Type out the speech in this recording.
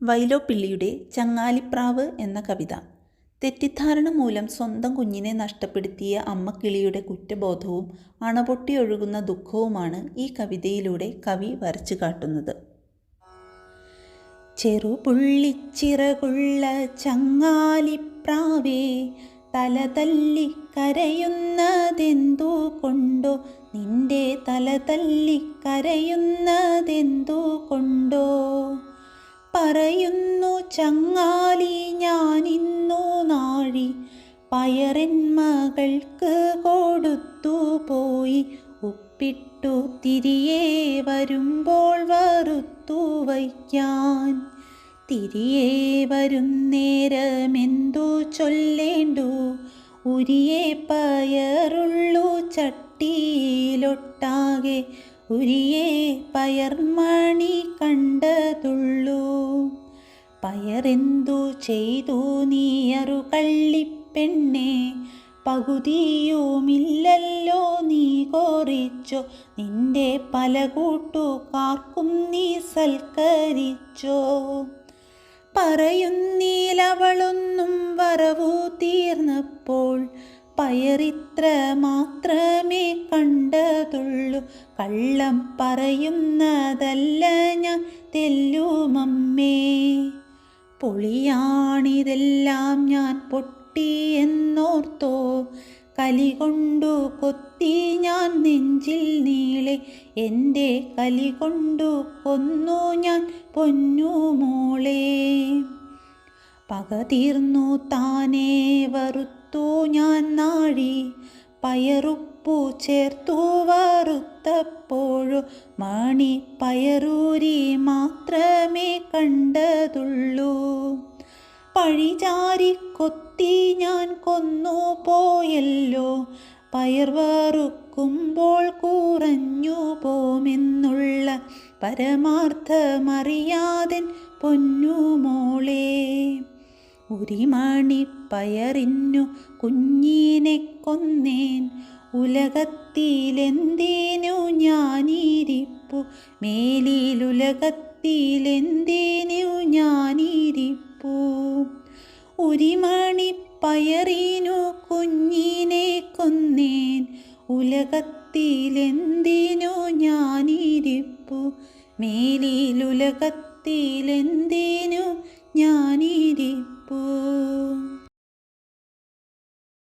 വൈലോപ്പിള്ളിയുടെ ചങ്ങാലിപ്രാവ് എന്ന കവിത. തെറ്റിദ്ധാരണ മൂലം സ്വന്തം കുഞ്ഞിനെ നഷ്ടപ്പെടുത്തിയ അമ്മക്കിളിയുടെ കുറ്റബോധവും അണപൊട്ടിയൊഴുകുന്ന ദുഃഖവുമാണ് ഈ കവിതയിലൂടെ കവി വരച്ചു കാട്ടുന്നത്. ചെറുപുള്ളിച്ചിറകുള്ള ചങ്ങാലിപ്രാവേ, തല തല്ലി കരയുന്നതെന്തു കൊണ്ടോ, നിന്റെ തല തല്ലി കരയുന്നതെന്തു കൊണ്ടോ. പറയുന്നു ചങ്ങാലി ഞാനിന്നു നാഴി, പയറൻ മകൾക്ക് കൊടുത്തു പോയി. ഉപ്പിട്ടു തിരികെ വരുമ്പോൾ വറുത്തു വയ്ക്കാൻ. തിരികെ വരും നേരമെന്തു ചൊല്ലേണ്ടു, ഉരിയെ പയറുള്ളു ചട്ടിയിലൊട്ടാകെ, ഉരിയെ പയർമണി കണ്ടതുള്ളൂ. പയറെന്തു ചെയ്തു നീയറു കള്ളിപ്പെണ്ണേ, പകുതിയുമില്ലല്ലോ നീ കോറിച്ചോ. നിന്റെ പല കൂട്ടുകാർക്കും നീ സൽക്കരിച്ചോ. പറയുന്നീലവളൊന്നും വറവു തീർന്നപ്പോൾ, പയറിത്ര മാത്രമേ കണ്ടതുള്ളൂ. കള്ളം പറയുന്നതല്ല ഞാൻ തെല്ലുമമ്മേ, പൊളിയാണിതെല്ലാം ഞാൻ പൊട്ടിയെന്നോർത്തോ. കലികൊണ്ടു കൊത്തി ഞാൻ നെഞ്ചിൽ നീളെ, എൻ്റെ കലികൊണ്ടു കൊന്നു ഞാൻ പൊന്നുമോളെ. പക തീർന്നു താനേ വറുത്തു ഞാൻ നാഴി, പയറുപ്പു ചേർത്തു വറുത്തപ്പോഴു മണി പയറൂരി മാത്രമേ കണ്ടതുള്ളൂ. പഴിചാരി കൊത്തി ഞാൻ കൊന്നു പോയല്ലോ, പയർ വറുക്കുമ്പോൾ കുറഞ്ഞു പോമെന്നുള്ള പരമാർത്ഥമറിയാതൻ പൊന്നുമോളെ. ഉരിമണി പയറിന്നു കുഞ്ഞിനെ കൊന്നേൻ, ഉലകത്തിലെന്തിനു ഞാനിരിപ്പു, മേലിലുലകത്തിലെന്തിനു ഞാനിരിപ്പു. ഉരിമണി പയറിനു കുഞ്ഞിനെ കൊന്നേൻ, ഉലകത്തിലെന്തിനു ഞാനിരിപ്പു, മേലിലുലകത്തിലെന്തിനു ഞാനിരിപ്പു.